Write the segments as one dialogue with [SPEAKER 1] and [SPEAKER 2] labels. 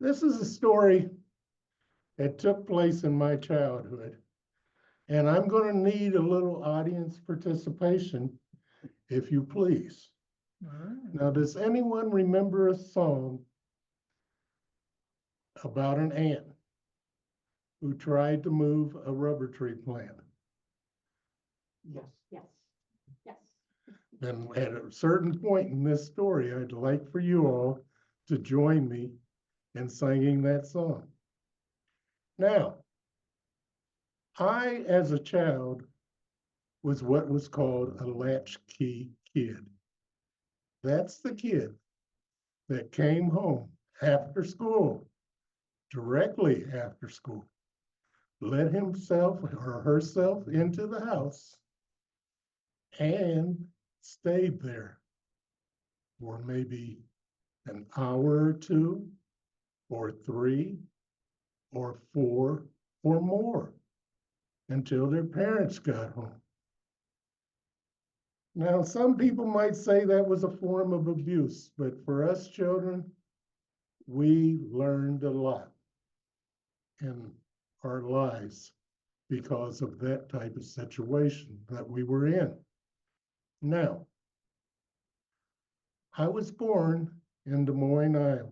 [SPEAKER 1] This is a story that took place in my childhood, and I'm going to need a little audience participation, if you please. Now, does anyone remember a song about an ant who tried to move a rubber tree plant?
[SPEAKER 2] Yes. Yes. Yes.
[SPEAKER 1] And at a certain point in this story, I'd like for you all to join me in singing that song. Now, I, as a child, was what was called a latchkey kid. That's the kid that came home after school, directly after school, let himself or herself into the house and stayed there for maybe an hour or two, or 3, or 4, or more until their parents got home. Now, some people might say that was a form of abuse, but for us children, we learned a lot in our lives because of that type of situation that we were in. Now, I was born in Des Moines, Iowa,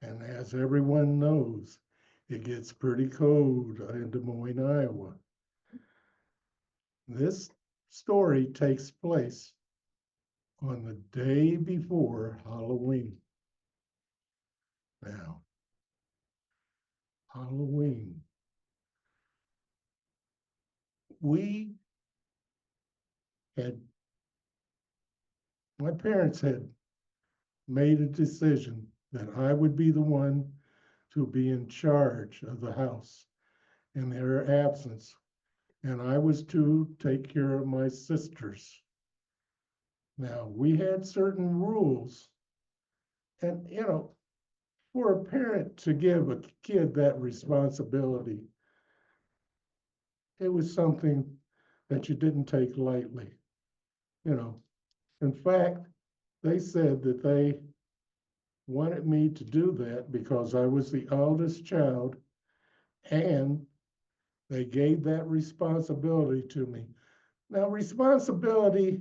[SPEAKER 1] and as everyone knows, it gets pretty cold in Des Moines, Iowa. This story takes place on the day before Halloween. Now, Halloween. My parents had made a decision that I would be the one to be in charge of the house in their absence, and I was to take care of my sisters. Now, we had certain rules, and for a parent to give a kid that responsibility, it was something that you didn't take lightly. In fact, they said that they wanted me to do that because I was the eldest child, and they gave that responsibility to me. Now, responsibility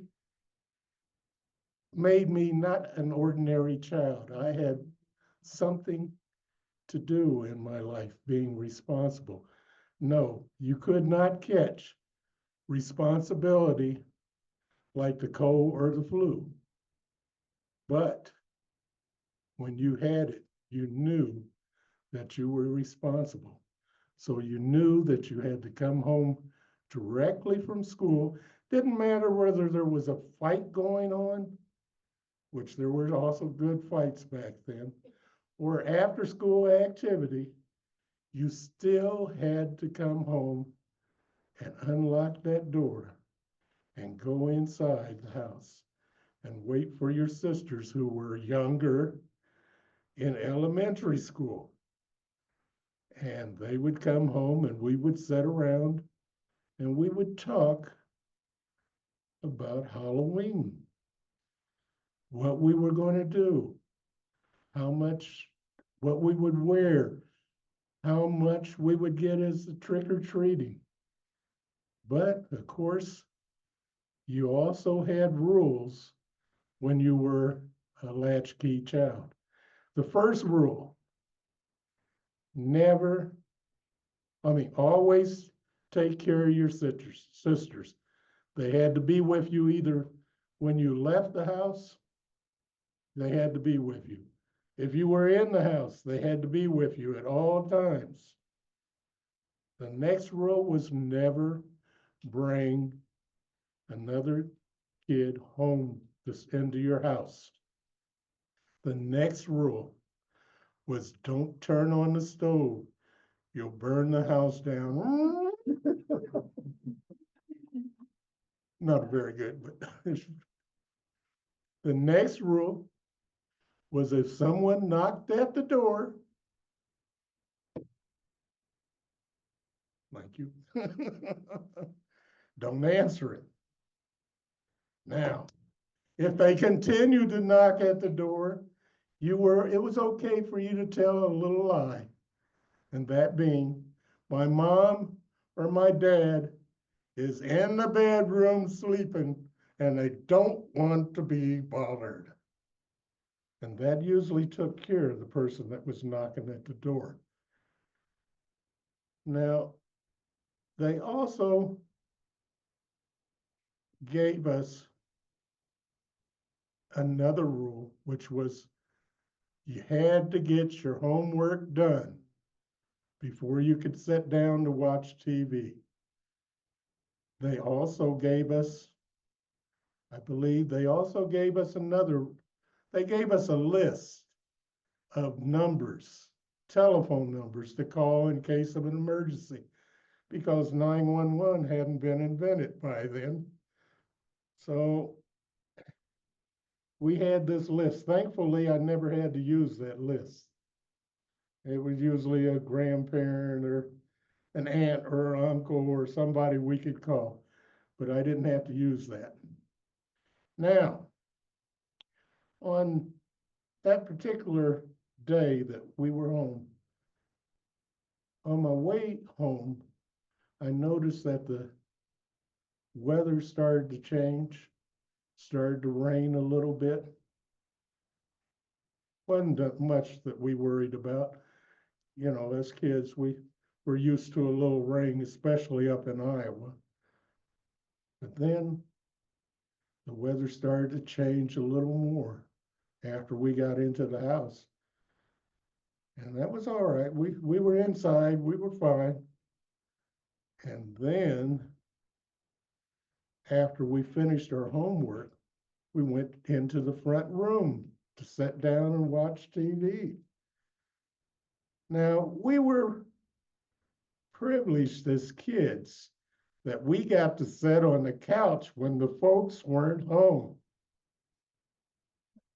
[SPEAKER 1] made me not an ordinary child. I had something to do in my life, being responsible. No, you could not catch responsibility like the cold or the flu. But when you had it, you knew that you were responsible. So you knew that you had to come home directly from school. Didn't matter whether there was a fight going on, which there were also good fights back then, or after school activity, you still had to come home and unlock that door and go inside the house and wait for your sisters who were younger in elementary school. And they would come home and we would sit around and we would talk about Halloween, what we were going to do, what we would wear, how much we would get as the trick-or-treating. But of course, you also had rules when you were a latchkey child. The first rule, always take care of your sisters. They had to be with you either when you left the house, they had to be with you. If you were in the house, they had to be with you at all times. The next rule was never bring another kid home into your house. The next rule was don't turn on the stove. You'll burn the house down. Not very good, but the next rule was if someone knocked at the door, thank you, don't answer it. Now, if they continue to knock at the door, it was okay for you to tell a little lie. And that being, my mom or my dad is in the bedroom sleeping and they don't want to be bothered. And that usually took care of the person that was knocking at the door. Now, they also gave us another rule, which was you had to get your homework done before you could sit down to watch TV. They also gave us, I believe they also gave us they gave us a list of numbers, telephone numbers to call in case of an emergency, because 911 hadn't been invented by then. So we had this list. Thankfully, I never had to use that list. It was usually a grandparent or an aunt or an uncle or somebody we could call, but I didn't have to use that. Now, on that particular day that we were home, on my way home, I noticed that the weather started to change, started to rain a little bit. Wasn't much that we worried about. You know, as kids, we were used to a little rain, especially up in Iowa. But then the weather started to change a little more after we got into the house. And that was all right. We were inside, we were fine. And then after we finished our homework, we went into the front room to sit down and watch TV. Now, we were privileged as kids that we got to sit on the couch when the folks weren't home.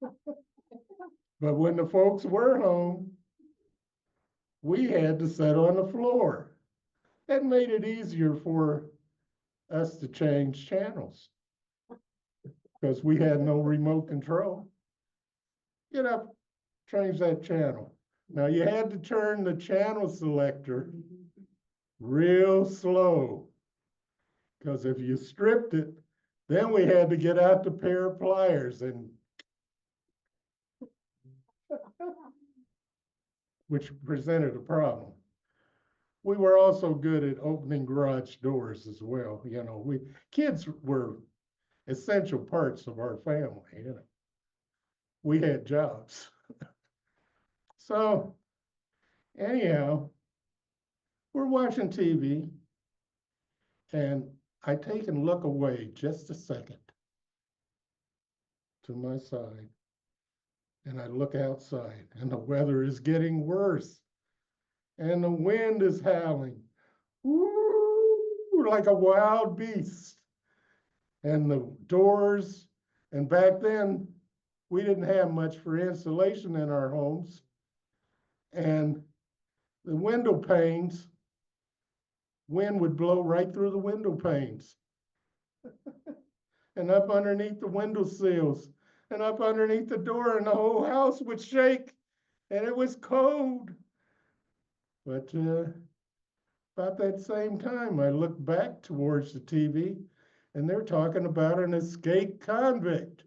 [SPEAKER 1] But when the folks were home, we had to sit on the floor. That made it easier for us to change channels because we had no remote control. Get up, change that channel. Now you had to turn the channel selector real slow because if you stripped it, then we had to get out the pair of pliers and which presented a problem. We were also good at opening garage doors as well. You know, kids were essential parts of our family. You know, we had jobs. So anyhow, we're watching TV, and I take and look away just a second to my side, and I look outside, and the weather is getting worse, and the wind is howling, woo, like a wild beast. And the doors, and back then, we didn't have much for insulation in our homes. And the window panes, wind would blow right through the window panes and up underneath the window sills and up underneath the door, and the whole house would shake, and it was cold. But about that same time, I looked back towards the TV, and they're talking about an escaped convict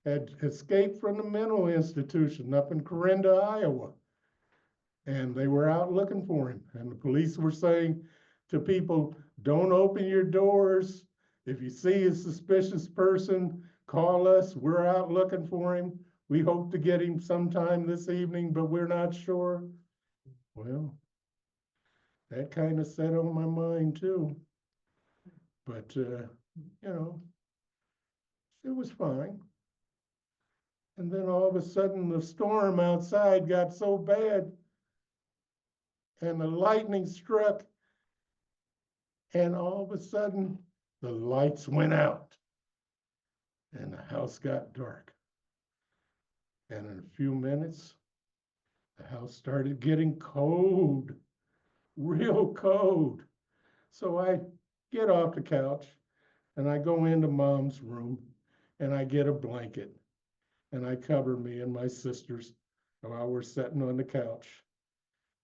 [SPEAKER 1] had escaped from the mental institution up in Corinda, Iowa. And they were out looking for him. And the police were saying to people, don't open your doors. If you see a suspicious person, call us. We're out looking for him. We hope to get him sometime this evening, but we're not sure. Well, that kind of set on my mind too. But, you know, it was fine. And then all of a sudden the storm outside got so bad and the lightning struck, and all of a sudden the lights went out and the house got dark. And in a few minutes, the house started getting cold, real cold. So I get off the couch and I go into Mom's room and I get a blanket and I covered me and my sisters while we're sitting on the couch.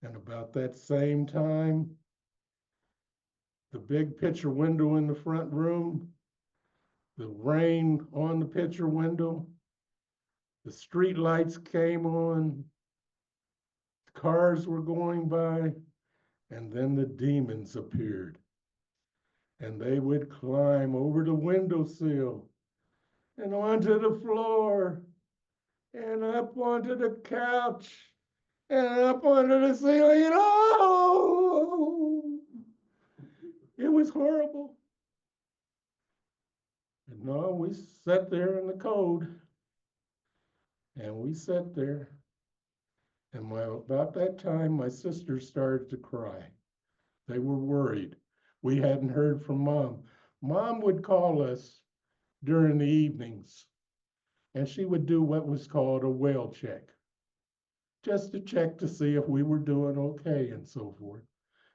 [SPEAKER 1] And about that same time, the big picture window in the front room, the rain on the picture window, the street lights came on, cars were going by, and then the demons appeared. And they would climb over the windowsill and onto the floor and up onto the couch and up onto the ceiling. Oh, it was horrible. And no, we sat there in the cold, and we sat there. And about that time, my sisters started to cry. They were worried. We hadn't heard from Mom. Mom would call us during the evenings, and she would do what was called a well check, just to check to see if we were doing okay and so forth.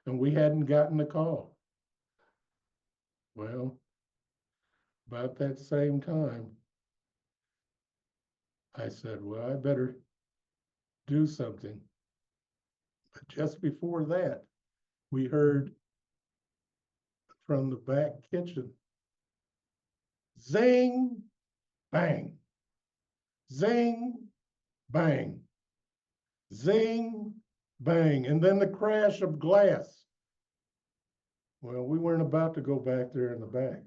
[SPEAKER 1] And we hadn't gotten a call. Well, about that same time, I said, well, I better do something. But just before that, we heard from the back kitchen, zing, bang, zing, bang, zing, bang, and then the crash of glass. Well, we weren't about to go back there in the back,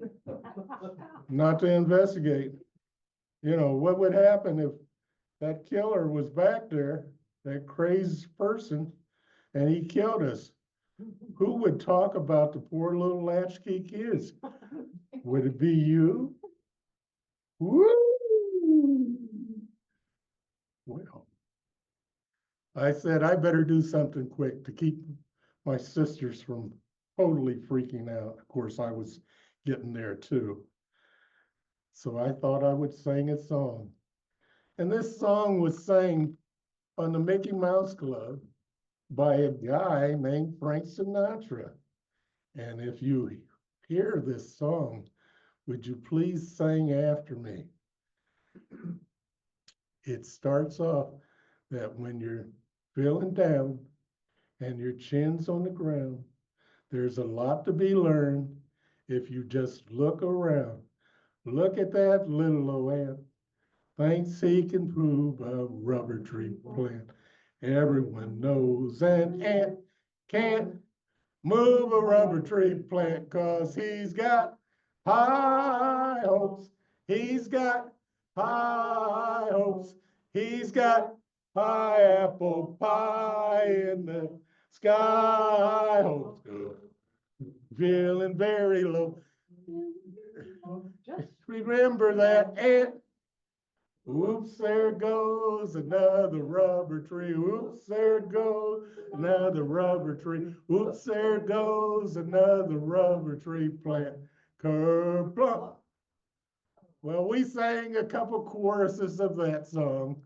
[SPEAKER 1] not to investigate. You know, what would happen if that killer was back there, that crazy person, and he killed us? Who would talk about the poor little latchkey kids? Would it be you? Woo! Well, I said I better do something quick to keep my sisters from totally freaking out. Of course, I was getting there too. So I thought I would sing a song. And this song was sang on the Mickey Mouse Club by a guy named Frank Sinatra. And if you hear this song, would you please sing after me? It starts off that when you're feeling down and your chin's on the ground, there's a lot to be learned if you just look around. Look at that little old ant. Thinks he can prove a rubber tree plant. Everyone knows an ant can't move a rubber tree plant 'cause he's got high hopes. He's got high hopes. He's got high apple pie in the sky hopes. Feeling very low. Just remember that ant. Oops, there goes another rubber tree. Oops, there goes another rubber tree. Oops, there goes another rubber tree plant. Kerplunk. Well, we sang a couple choruses of that song,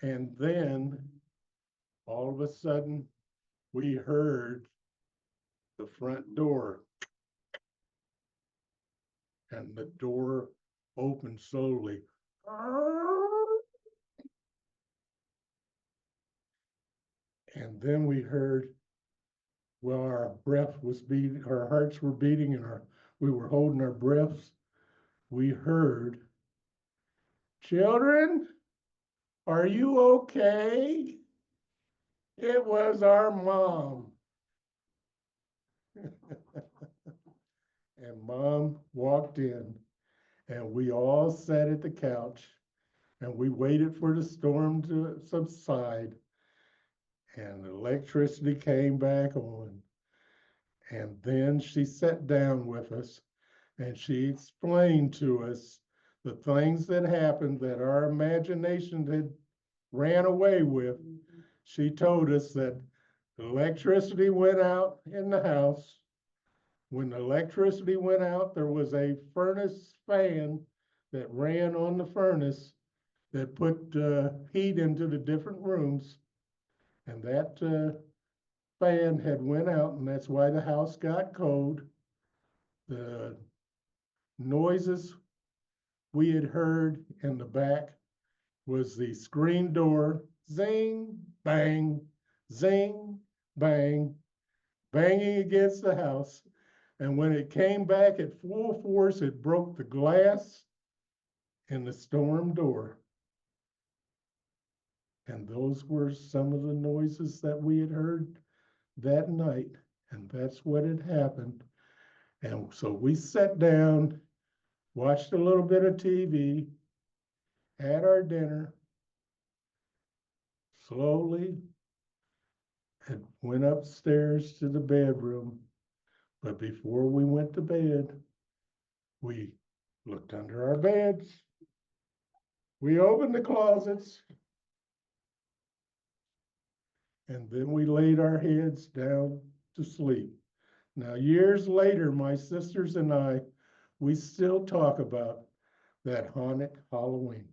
[SPEAKER 1] and then all of a sudden we heard the front door, and the door opened slowly. And then we heard, well, our breath was beating, our hearts were beating, and we were holding our breaths. We heard, children, are you okay? It was our mom. And Mom walked in, and we all sat at the couch, and we waited for the storm to subside, and the electricity came back on. And then she sat down with us, and she explained to us the things that happened that our imagination had ran away with. She told us that the electricity went out in the house. When the electricity went out, there was a furnace fan that ran on the furnace that put heat into the different rooms. And that fan had went out, and that's why the house got cold. The noises we had heard in the back was the screen door, zing, bang, zing, bang, banging against the house. And when it came back at full force, it broke the glass in the storm door. And those were some of the noises that we had heard that night. And that's what had happened. And so we sat down, watched a little bit of TV, had our dinner, slowly, and went upstairs to the bedroom. But before we went to bed, we looked under our beds. We opened the closets. And then we laid our heads down to sleep. Now, years later, my sisters and I, we still talk about that haunted Halloween.